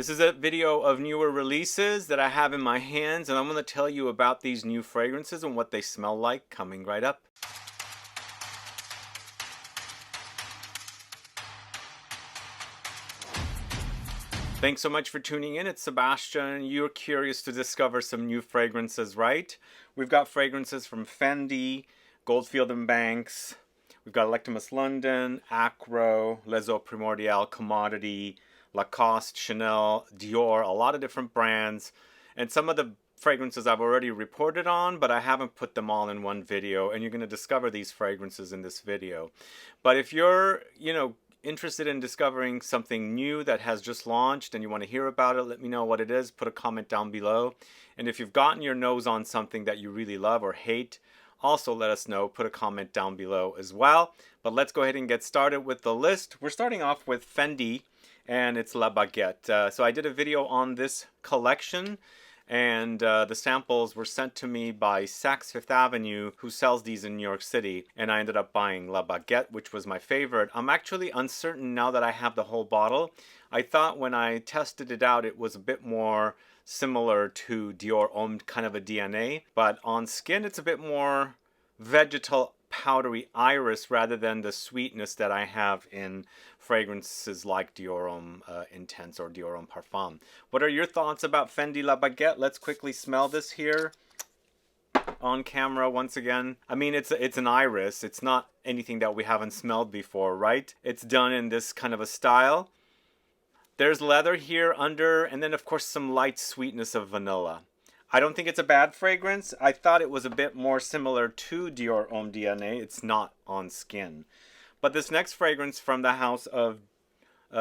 This is a video of newer releases that I have in my hands, and I'm going to tell you about these new fragrances and what they smell like coming right up. Thanks so much for tuning in. It's Sebastian. You're curious to discover some new fragrances, right? We've got fragrances from FENDI, Goldfield and Banks. We've got Electimus London, AKRO, Les Eaux Primordiales, Commodity, Lacoste, Chanel, Dior, a lot of different brands. And some of the fragrances I've already reported on, but I haven't put them all in one video. And you're going to discover these fragrances in this video. But if you're, interested in discovering something new that has just launched and you want to hear about it, let me know what it is. Put a comment down below. And if you've gotten your nose on something that you really love or hate, also let us know. Put a comment down below as well. But let's go ahead and get started with the list. We're starting off with FENDI, and it's La Baguette. So I did a video on this collection, and the samples were sent to me by Saks Fifth Avenue, who sells these in New York City, and I ended up buying La Baguette, which was my favorite. I'm actually uncertain now that I have the whole bottle. I thought when I tested it out it was a bit more similar to Dior Homme, kind of a DNA, but on skin it's a bit more vegetal, powdery iris rather than the sweetness that I have in fragrances like Dior Homme Intense or Dior Homme Parfum. What are your thoughts about Fendi La Baguette? Let's quickly smell this here on camera once again. I mean, it's an iris. It's not anything that we haven't smelled before, right? It's done in this kind of a style. There's leather here under, and then of course some light sweetness of vanilla. I don't think it's a bad fragrance. I thought it was a bit more similar to Dior Homme DNA. It's not on skin. But this next fragrance from the house of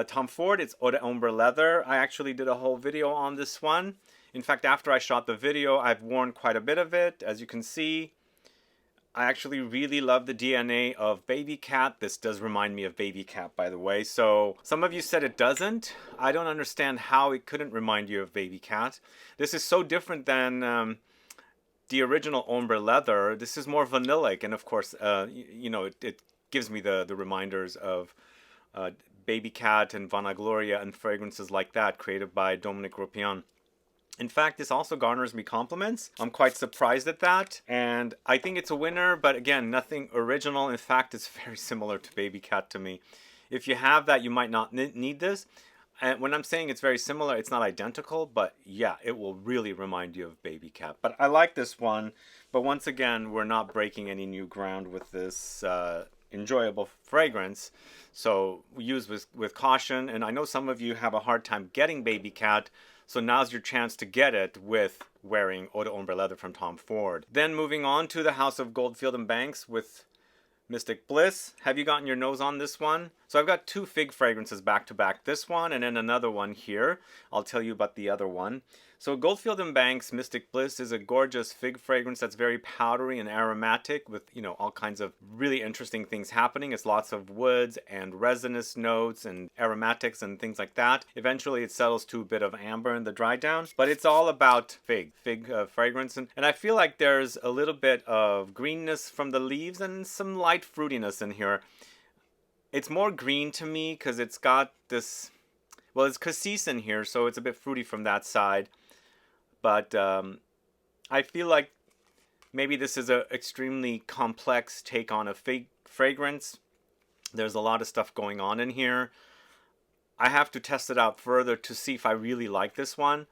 Tom Ford, it's Eau d'Ombre Leather. I actually did a whole video on this one. In fact, after I shot the video, I've worn quite a bit of it. As you can see, I actually really love the DNA of Baby Cat. This does remind me of Baby Cat, by the way. So some of you said it doesn't. I don't understand how it couldn't remind you of Baby Cat. This is so different than the original Ombre Leather. This is more vanillic, and of course, it gives me the reminders of Baby Cat and Vanagloria and fragrances like that created by Dominique Ropian. In fact, this also garners me compliments. I'm quite surprised at that, and I think it's a winner, but again, nothing original. In fact, it's very similar to Baby Cat to me. If you have that, you might not need this. And when I'm saying it's very similar, it's not identical, but yeah, it will really remind you of Baby Cat. But I like this one, but once again, we're not breaking any new ground with this enjoyable fragrance. So use with caution, and I know some of you have a hard time getting Baby Cat, so now's your chance to get it with wearing Eau d'Ombre Leather from Tom Ford. Then moving on to the house of Goldfield and Banks with Mystic Bliss. Have you gotten your nose on this one? So I've got two fig fragrances back to back. This one and then another one here. I'll tell you about the other one. So Goldfield and Banks Mystic Bliss is a gorgeous fig fragrance that's very powdery and aromatic with, all kinds of really interesting things happening. It's lots of woods and resinous notes and aromatics and things like that. Eventually it settles to a bit of amber in the dry down, but it's all about fig fragrance. And I feel like there's a little bit of greenness from the leaves and some light fruitiness in here. It's more green to me because it's got this, well, it's cassis in here, so it's a bit fruity from that side. But I feel like maybe this is an extremely complex take on a fig fragrance. There's a lot of stuff going on in here. I have to test it out further to see if I really like this one.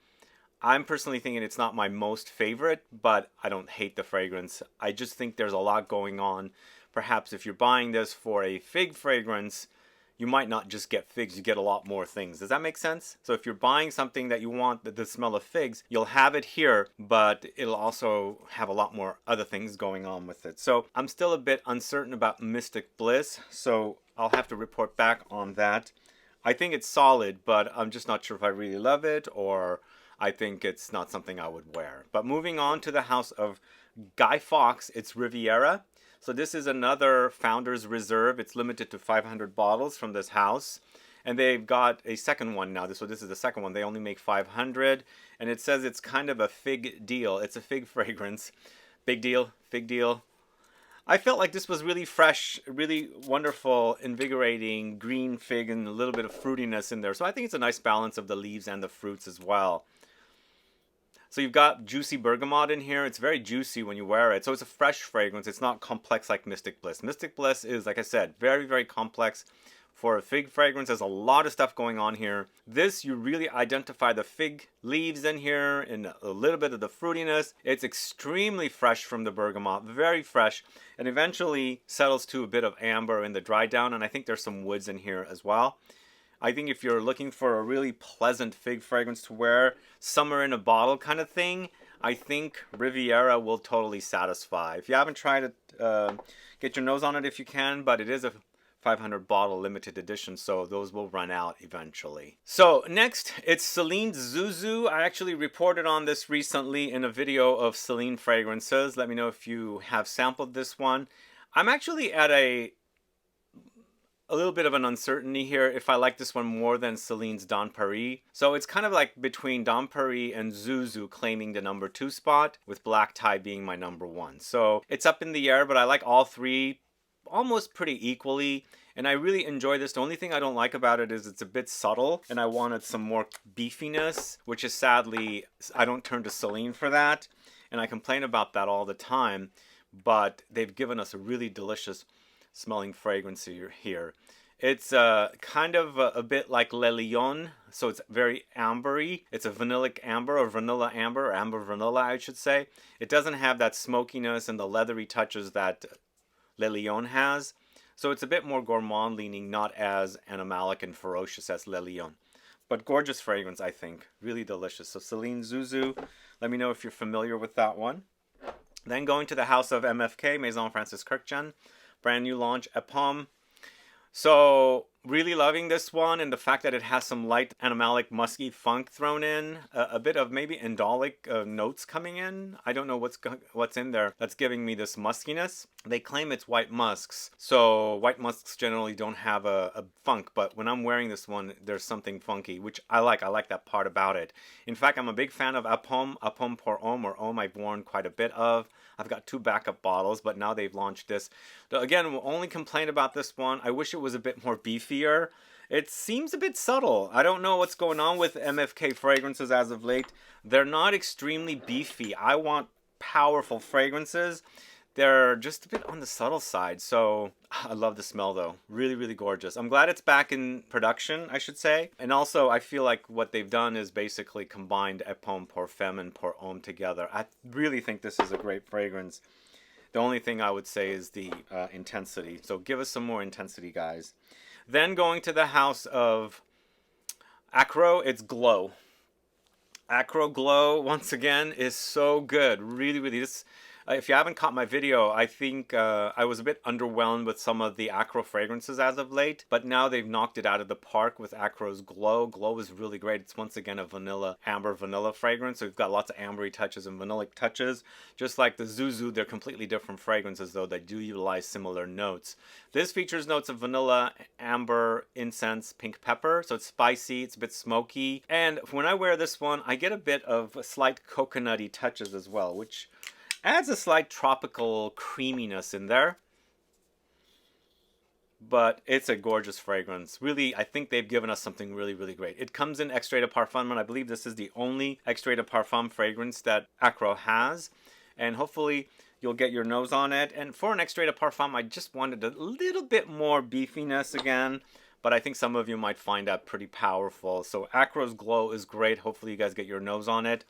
I'm personally thinking it's not my most favorite, but I don't hate the fragrance. I just think there's a lot going on. Perhaps if you're buying this for a fig fragrance, you might not just get figs, you get a lot more things. Does that make sense? So if you're buying something that you want the smell of figs, you'll have it here, but it'll also have a lot more other things going on with it. So I'm still a bit uncertain about Mystic Bliss, so I'll have to report back on that. I think it's solid, but I'm just not sure if I really love it, or I think it's not something I would wear. But moving on to the house of Guy Fawkes, it's Riviera. So this is another Founder's Reserve. It's limited to 500 bottles from this house. And they've got a second one now. So this is the second one. They only make 500. And it says it's kind of a fig deal. It's a fig fragrance. Big deal. Fig deal. I felt like this was really fresh, really wonderful, invigorating green fig and a little bit of fruitiness in there. So I think it's a nice balance of the leaves and the fruits as well. So you've got juicy bergamot in here. It's very juicy when you wear it. So it's a fresh fragrance. It's not complex like Mystic Bliss. Mystic Bliss is, like I said, very, very complex for a fig fragrance. There's a lot of stuff going on here. This, you really identify the fig leaves in here and a little bit of the fruitiness. It's extremely fresh from the bergamot, very fresh, and eventually settles to a bit of amber in the dry down. And I think there's some woods in here as well. I think if you're looking for a really pleasant fig fragrance to wear, summer in a bottle kind of thing, I think Riviera will totally satisfy. If you haven't tried it, get your nose on it if you can, but it is a 500 bottle limited edition, so those will run out eventually. So next, it's Celine's ZOUZOU. I actually reported on this recently in a video of Celine fragrances. Let me know if you have sampled this one. I'm actually at a little bit of an uncertainty here if I like this one more than Celine's Dans Paris. So it's kind of like between Dans Paris and ZOUZOU claiming the #2 spot, with Black Tie being my #1. So it's up in the air, but I like all three almost pretty equally, and I really enjoy this. The only thing I don't like about it is it's a bit subtle, and I wanted some more beefiness, which is sadly, I don't turn to Celine for that, and I complain about that all the time, but they've given us a really delicious smelling fragrance here. It's kind of a bit like Le Lion, so it's very ambery. It's a vanillic amber, or vanilla amber, or amber vanilla, I should say. It doesn't have that smokiness and the leathery touches that Le Lion has. So it's a bit more gourmand leaning, not as animalic and ferocious as Le Lion. But gorgeous fragrance, I think. Really delicious. So Celine ZOUZOU, let me know if you're familiar with that one. Then going to the house of MFK, Maison Francis Kurkdjian. Brand new launch, APOM. So really loving this one, and the fact that it has some light animalic musky funk thrown in, a bit of maybe indolic notes coming in. I don't know what's in there that's giving me this muskiness. They claim it's white musks, so white musks generally don't have a funk, but when I'm wearing this one, there's something funky, which I like. I like that part about it. In fact, I'm a big fan of APOM pour Homme, or Homme I've worn quite a bit of. I've got 2 backup bottles, but now they've launched this. Again, we'll only complain about this one. I wish it was a bit more beefier. It seems a bit subtle. I don't know what's going on with MFK fragrances as of late. They're not extremely beefy. I want powerful fragrances. They're just a bit on the subtle side. So I love the smell though. Really, really gorgeous. I'm glad it's back in production, I should say. And also I feel like what they've done is basically combined APOM pour Femme and pour Homme together. I really think this is a great fragrance. The only thing I would say is the intensity. So give us some more intensity, guys. Then going to the house of AKRO, it's Glow. AKRO Glow, once again, is so good. Really, really. If you haven't caught my video, I think I was a bit underwhelmed with some of the AKRO fragrances as of late, but now they've knocked it out of the park with AKRO's Glow. Glow is really great. It's once again a amber vanilla fragrance, so we've got lots of ambery touches and vanillic touches. Just like the ZOUZOU, they're completely different fragrances, though they do utilize similar notes. This features notes of vanilla, amber, incense, pink pepper, so it's spicy, it's a bit smoky, and when I wear this one, I get a bit of slight coconutty touches as well, which adds a slight tropical creaminess in there. But it's a gorgeous fragrance. Really, I think they've given us something really, really great. It comes in Extrait de Parfum, and I believe this is the only Extrait de Parfum fragrance that AKRO has. And hopefully you'll get your nose on it. And for an Extrait de Parfum, I just wanted a little bit more beefiness again. But I think some of you might find that pretty powerful. So AKRO's Glow is great. Hopefully you guys get your nose on it.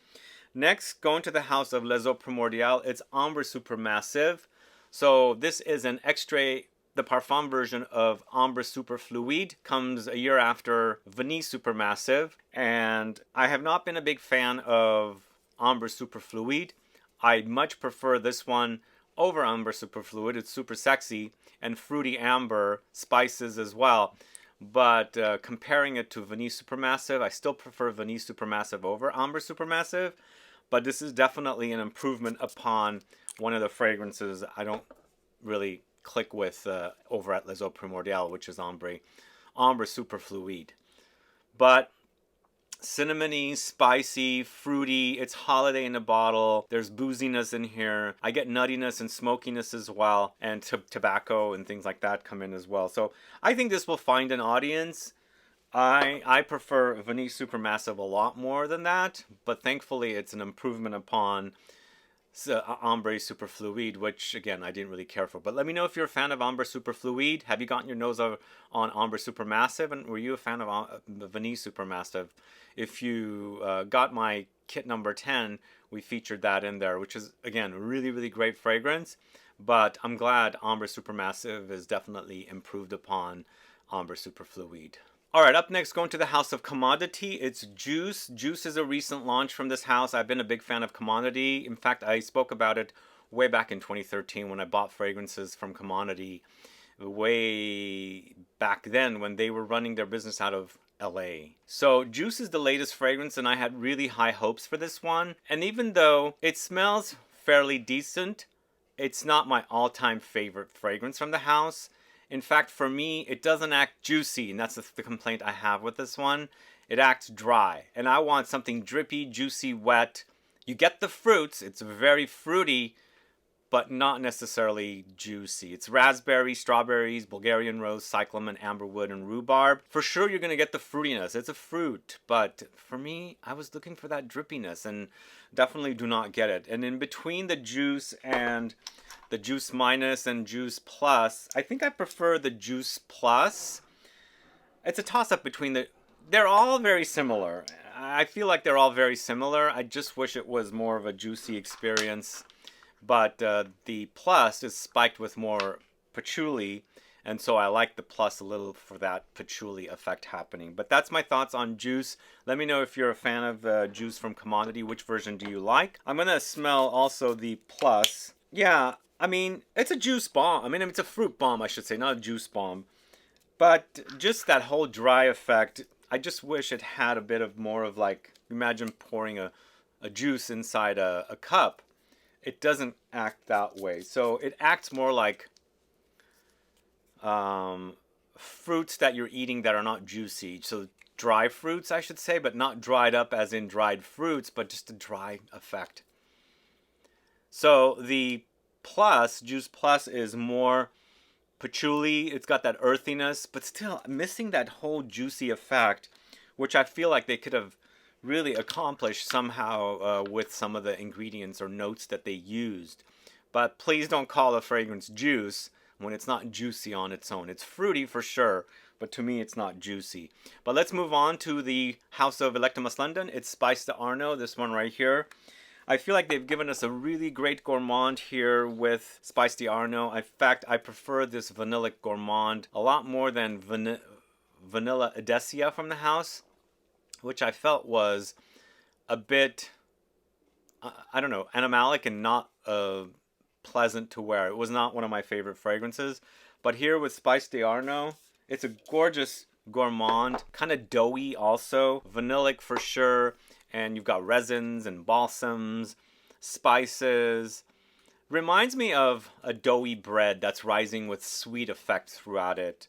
Next, going to the house of Les Eaux Primordiales, it's Ambre Supermassive. So this is an Extrait de Parfum version of Ambre Superfluide. Comes a year after Vanille Supermassive. And I have not been a big fan of Ambre Superfluide. I much prefer this one over Ambre Superfluide. It's super sexy and fruity amber, spices as well. But comparing it to Vanille Supermassive, I still prefer Vanille Supermassive over Ambre Supermassive. But this is definitely an improvement upon one of the fragrances I don't really click with over at Les Eaux Primordiales, which is Ambre Superfluide. But cinnamony, spicy, fruity. It's holiday in a bottle. There's booziness in here. I get nuttiness and smokiness as well, and tobacco and things like that come in as well. So I think this will find an audience. I prefer Vanille Supermassive a lot more than that, but thankfully it's an improvement upon Ambre Superfluid, which again I didn't really care for. But let me know if you're a fan of Ambre Superfluid. Have you gotten your nose on Ambre Supermassive, and were you a fan of Vanille Supermassive? If you got my kit number 10, we featured that in there, which is again really, really great fragrance. But I'm glad Ambre Supermassive is definitely improved upon Ambre Superfluid. Alright, up next, going to the house of Commodity, it's Juice. Juice is a recent launch from this house. I've been a big fan of Commodity. In fact, I spoke about it way back in 2013 when I bought fragrances from Commodity. Way back then when they were running their business out of LA. So Juice is the latest fragrance, and I had really high hopes for this one. And even though it smells fairly decent, it's not my all-time favorite fragrance from the house. In fact, for me, it doesn't act juicy, and that's the complaint I have with this one. It acts dry, and I want something drippy, juicy, wet. You get the fruits, it's very fruity, but not necessarily juicy. It's raspberry, strawberries, Bulgarian rose, cyclamen, amberwood, and rhubarb. For sure, you're going to get the fruitiness. It's a fruit, but for me, I was looking for that drippiness, and definitely do not get it. And in between the Juice and the Juice Minus and Juice Plus, I think I prefer the Juice Plus. It's a toss-up between the... They're all very similar. I feel like they're all very similar. I just wish it was more of a juicy experience. But the Plus is spiked with more patchouli, and so I like the Plus a little for that patchouli effect happening. But that's my thoughts on Juice. Let me know if you're a fan of Juice from Commodity. Which version do you like? I'm going to smell also the Plus. Yeah, I mean, it's a juice bomb. I mean, it's a fruit bomb, I should say, not a juice bomb. But just that whole dry effect, I just wish it had a bit of more of like, imagine pouring a juice inside a cup. It doesn't act that way. So it acts more like fruits that you're eating that are not juicy. So dry fruits, I should say, but not dried up as in dried fruits, but just a dry effect. So the Plus, Juice Plus, is more patchouli. It's got that earthiness, but still missing that whole juicy effect, which I feel like they could have really accomplished somehow with some of the ingredients or notes that they used. But please don't call a fragrance juice when it's not juicy on its own. It's fruity for sure, but to me it's not juicy. But let's move on to the House of Electimus London. It's Spice d'Arnaud, this one right here. I feel like they've given us a really great gourmand here with Spice d'Arnaud. In fact, I prefer this vanillic gourmand a lot more than Vanilla Edesia from the house, which I felt was a bit, I don't know, animalic and not pleasant to wear. It was not one of my favorite fragrances. But here with Spice d'Arnaud, it's a gorgeous gourmand, kind of doughy also, vanillic for sure. And you've got resins and balsams, spices. Reminds me of a doughy bread that's rising with sweet effect throughout it.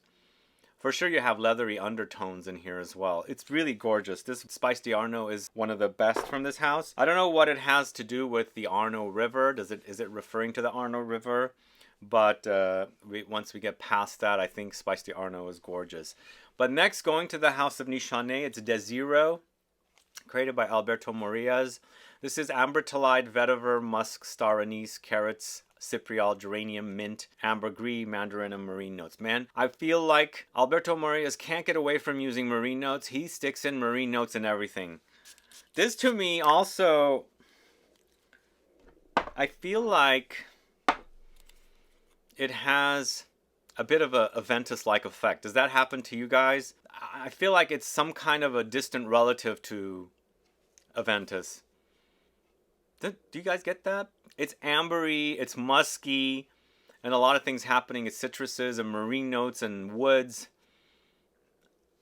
For sure you have leathery undertones in here as well. It's really gorgeous. This Spice d'Arnaud is one of the best from this house. I don't know what it has to do with the Arno River. Is it referring to the Arno River? But once we get past that, I think Spice d'Arnaud is gorgeous. But next, going to the House of Nichane, it's Desiro, created by Alberto Morillas. This is ambrotelide, vetiver, musk, star anise, carrots, cypriol, geranium, mint, ambergris, mandarin, and marine notes. Man, I feel like Alberto Morillas can't get away from using marine notes. He sticks in marine notes and everything. This to me also, I feel like it has a bit of a Aventus-like effect. Does that happen to you guys? I feel like it's some kind of a distant relative to Aventus. Do you guys get that? It's ambery, it's musky, and a lot of things happening. It's citruses and marine notes and woods.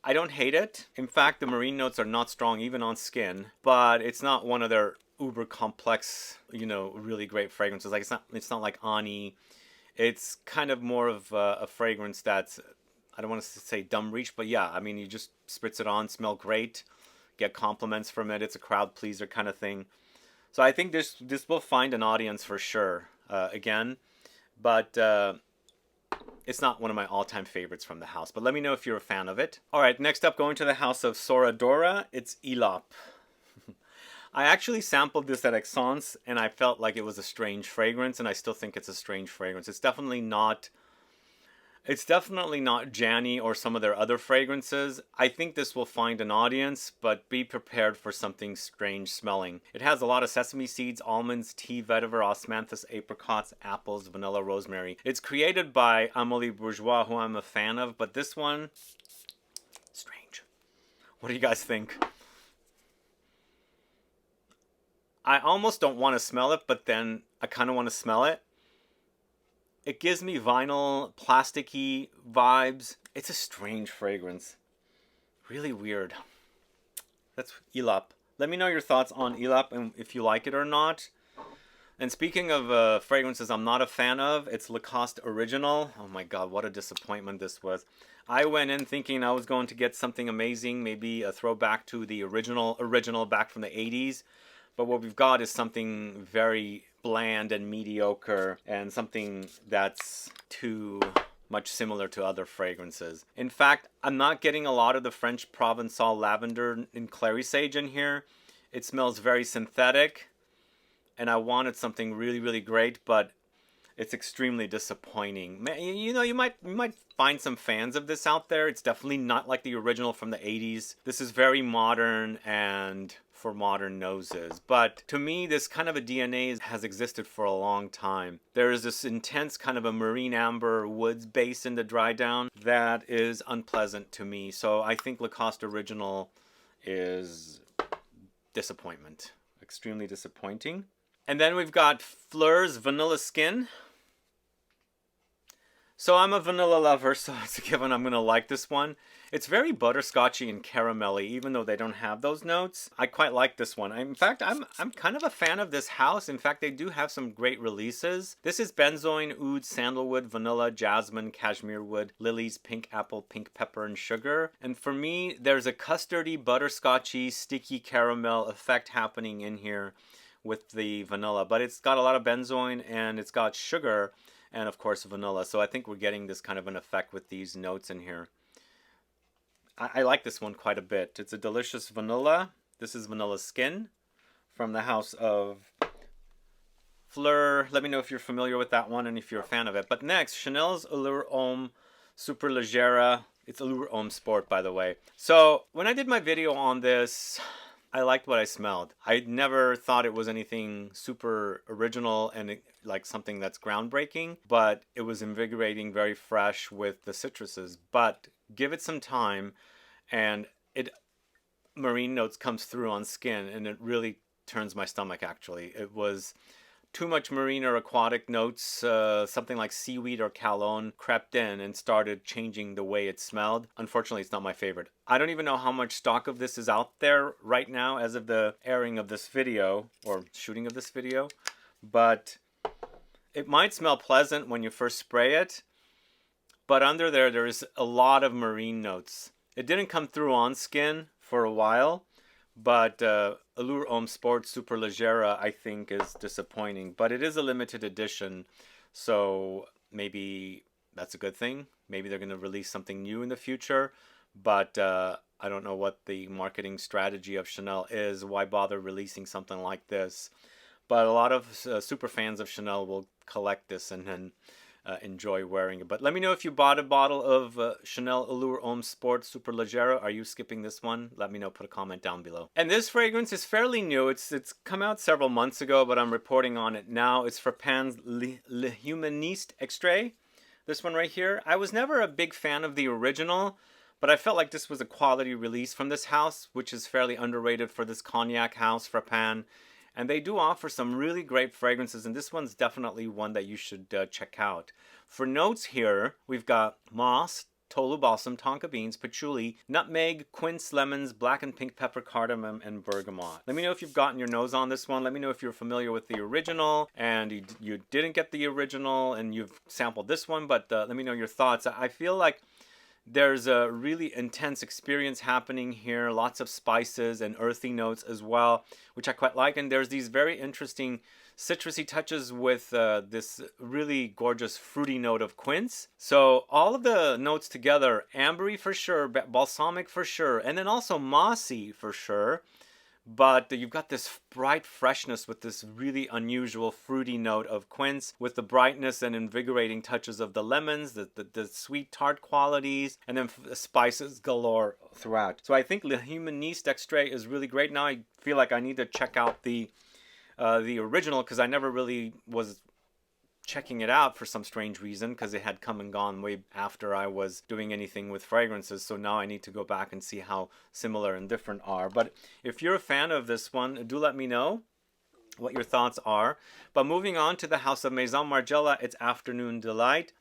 I don't hate it. In fact, the marine notes are not strong even on skin, but it's not one of their uber complex, really great fragrances. Like it's not like Ani. It's kind of more of a fragrance that's, I don't want to say dumb reach, but yeah, I mean, you just spritz it on, smell great, get compliments from it. It's a crowd pleaser kind of thing. So I think this will find an audience for sure, again. But it's not one of my all-time favorites from the house. But let me know if you're a fan of it. All right, next up, going to the house of Soradora, it's Elop. I actually sampled this at Aix-en-Provence, and I felt like it was a strange fragrance, and I still think it's a strange fragrance. It's definitely not Janny or some of their other fragrances. I think this will find an audience, but be prepared for something strange smelling. It has a lot of sesame seeds, almonds, tea, vetiver, osmanthus, apricots, apples, vanilla, rosemary. It's created by Amélie Bourgeois, who I'm a fan of, but this one, strange. What do you guys think? I almost don't want to smell it, but then I kind of want to smell it. It gives me vinyl, plasticky vibes. It's a strange fragrance. Really weird. That's Elop. Let me know your thoughts on Elop and if you like it or not. And speaking of fragrances I'm not a fan of, it's Lacoste Original. Oh my god, what a disappointment this was. I went in thinking I was going to get something amazing, maybe a throwback to the original back from the 80s. But what we've got is something very bland and mediocre, and something that's too much similar to other fragrances. In fact, I'm not getting a lot of the French Provençal lavender and clary sage in here. It smells very synthetic, and I wanted something really, really great, but it's extremely disappointing. You know, you might find some fans of this out there. It's definitely not like the original from the 80s. This is very modern and for modern noses. But to me, this kind of a DNA has existed for a long time. There is this intense kind of a marine amber woods base in the dry down that is unpleasant to me. So I think Lacoste Original is disappointment. Extremely disappointing. And then we've got Fleur's Vanilla Skin. So I'm a vanilla lover, so it's a given I'm going to like this one. It's very butterscotchy and caramelly, even though they don't have those notes. I quite like this one. In fact, I'm kind of a fan of this house. In fact, they do have some great releases. This is benzoin, oud, sandalwood, vanilla, jasmine, cashmere wood, lilies, pink apple, pink pepper, and sugar. And for me, there's a custardy, butterscotchy, sticky caramel effect happening in here with the vanilla. But it's got a lot of benzoin, and it's got sugar, and of course vanilla. So I think we're getting this kind of an effect with these notes in here. I like this one quite a bit. It's a delicious vanilla. This is Vanilla Skin from the house of Fleur. Let me know if you're familiar with that one and if you're a fan of it. But next, Chanel's Allure Homme Superleggera. It's Allure Homme Sport, by the way. So when I did my video on this, I liked what I smelled. I never thought it was anything super original and like something that's groundbreaking, but it was invigorating, very fresh with the citruses. But give it some time and marine notes comes through on skin, and it really turns my stomach. Actually, it was too much marine or aquatic notes, something like seaweed or calone crept in and started changing the way it smelled. Unfortunately, it's not my favorite. I don't even know how much stock of this is out there right now as of the airing of this video or shooting of this video, but it might smell pleasant when you first spray it, but under there is a lot of marine notes. It didn't come through on skin for a while, but Allure Homme Sport Superleggera I think is disappointing. But it is a limited edition, so maybe that's a good thing. Maybe they're going to release something new in the future, but I don't know what the marketing strategy of Chanel is. Why bother releasing something like this? But a lot of super fans of Chanel will collect this and then enjoy wearing it. But let me know if you bought a bottle of Chanel Allure Homme Sport Superleggera. Are you skipping this one? Let me know. Put a comment down below. And this fragrance is fairly new. It's come out several months ago, but I'm reporting on it now. It's Frappin's Le Humaniste Extrait. This one right here. I was never a big fan of the original, but I felt like this was a quality release from this house, which is fairly underrated for this cognac house, Frappin. And they do offer some really great fragrances, and this one's definitely one that you should check out. For notes here, we've got moss, tolu balsam, tonka beans, patchouli, nutmeg, quince, lemons, black and pink pepper, cardamom, and bergamot. Let me know if you've gotten your nose on this one. Let me know if you're familiar with the original and you didn't get the original and you've sampled this one, but let me know your thoughts. I feel like There's a really intense experience happening here, lots of spices and earthy notes as well, which I quite like. And there's these very interesting citrusy touches with this really gorgeous fruity note of quince. So all of the notes together, ambery for sure, balsamic for sure, and then also mossy for sure. But you've got this bright freshness with this really unusual fruity note of quince with the brightness and invigorating touches of the lemons, the sweet tart qualities, and then spices galore throughout. So I think Le Humaniste Extrait is really great. Now I feel like I need to check out the original, because I never really was checking it out for some strange reason, because it had come and gone way after I was doing anything with fragrances. So now I need to go back and see how similar and different are. But if you're a fan of this one, do let me know what your thoughts are. But moving on to the house of Maison Margiela, it's Afternoon Delight.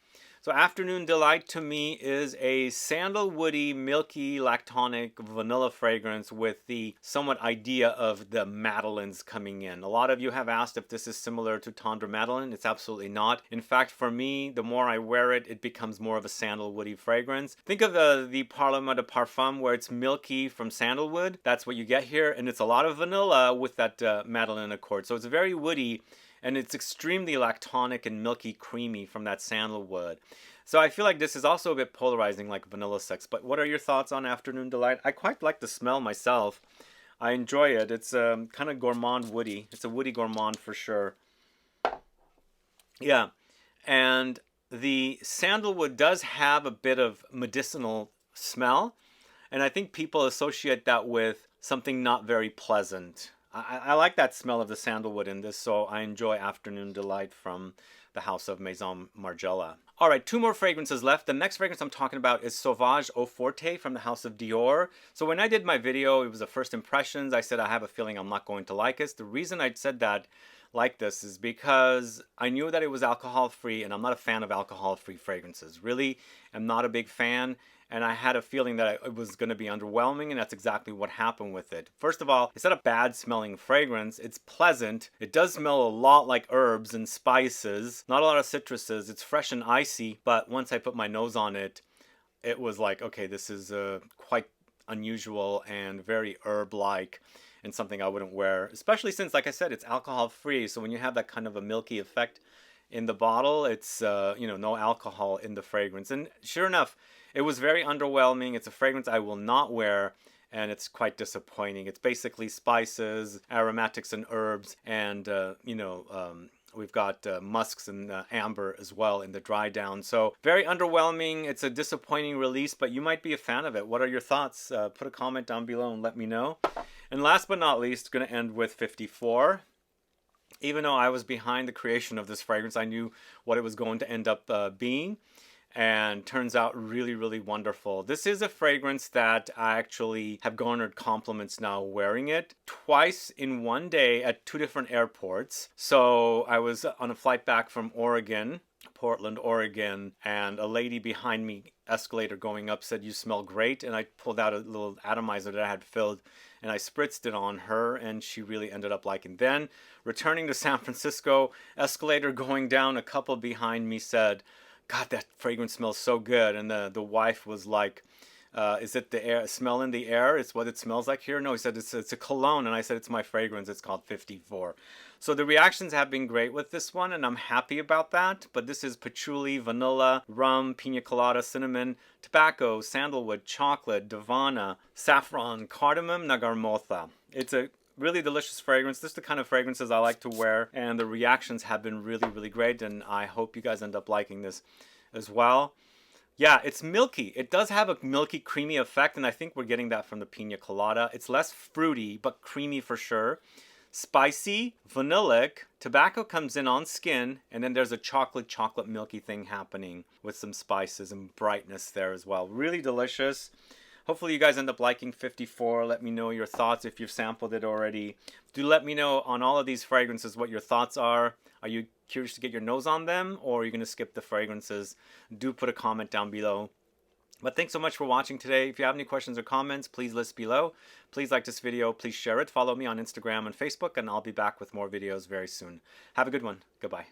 So Afternoon Delight to me is a sandalwoody, milky, lactonic vanilla fragrance with the somewhat idea of the Madeleines coming in. A lot of you have asked if this is similar to Tendre Madeleine. It's absolutely not. In fact, for me, the more I wear it, it becomes more of a sandalwoody fragrance. Think of the Parlement de Parfum, where it's milky from sandalwood. That's what you get here, and it's a lot of vanilla with that Madeleine accord. So it's very woody, and it's extremely lactonic and milky creamy from that sandalwood. So I feel like this is also a bit polarizing like Vanilla Sex. But what are your thoughts on Afternoon Delight? I quite like the smell myself. I enjoy it. It's kind of gourmand woody. It's a woody gourmand for sure. Yeah, and the sandalwood does have a bit of medicinal smell. And I think people associate that with something not very pleasant. I like that smell of the sandalwood in this, so I enjoy Afternoon Delight from the house of Maison Margiela. All right, 2 more fragrances left. The next fragrance I'm talking about is Sauvage Eau Forte from the house of Dior. So when I did my video, it was the first impressions. I said I have a feeling I'm not going to like it. The reason I said that like this is because I knew that it was alcohol-free, and I'm not a fan of alcohol-free fragrances. Really, I'm not a big fan. And I had a feeling that it was going to be underwhelming, and that's exactly what happened with it. First of all, it's not a bad smelling fragrance. It's pleasant. It does smell a lot like herbs and spices. Not a lot of citruses. It's fresh and icy, but once I put my nose on it, it was like, okay, this is quite unusual and very herb-like, and something I wouldn't wear, especially since, like I said, it's alcohol-free. So when you have that kind of a milky effect in the bottle, it's, no alcohol in the fragrance. And sure enough, it was very underwhelming. It's a fragrance I will not wear, and it's quite disappointing. It's basically spices, aromatics, and herbs, and, we've got musks and amber as well in the dry down. So very underwhelming. It's a disappointing release, but you might be a fan of it. What are your thoughts? Put a comment down below and let me know. And last but not least, going to end with 54. Even though I was behind the creation of this fragrance, I knew what it was going to end up being. And turns out really, really wonderful. This is a fragrance that I actually have garnered compliments now wearing it twice in one day at 2 different airports. So I was on a flight back from Oregon, Portland, Oregon, and a lady behind me, escalator going up, said, "You smell great." And I pulled out a little atomizer that I had filled, and I spritzed it on her, and she really ended up liking. Then returning to San Francisco, escalator going down, a couple behind me said, "God, that fragrance smells so good." And the wife was like, "Is it the air, smell in the air? It's what it smells like here?" No, he said, it's a cologne. And I said, "It's my fragrance. It's called 54. So the reactions have been great with this one, and I'm happy about that. But this is patchouli, vanilla, rum, pina colada, cinnamon, tobacco, sandalwood, chocolate, davana, saffron, cardamom, nagarmotha. It's a really delicious fragrance. This is the kind of fragrances I like to wear, and the reactions have been really, really great, and I hope you guys end up liking this as well. Yeah, it's milky. It does have a milky, creamy effect, and I think we're getting that from the pina colada. It's less fruity, but creamy for sure. Spicy, vanillic, tobacco comes in on skin, and then there's a chocolate milky thing happening with some spices and brightness there as well. Really delicious. Hopefully you guys end up liking 54. Let me know your thoughts if you've sampled it already. Do let me know on all of these fragrances what your thoughts are. Are you curious to get your nose on them, or are you going to skip the fragrances? Do put a comment down below. But thanks so much for watching today. If you have any questions or comments, please list below. Please like this video. Please share it. Follow me on Instagram and Facebook, and I'll be back with more videos very soon. Have a good one. Goodbye.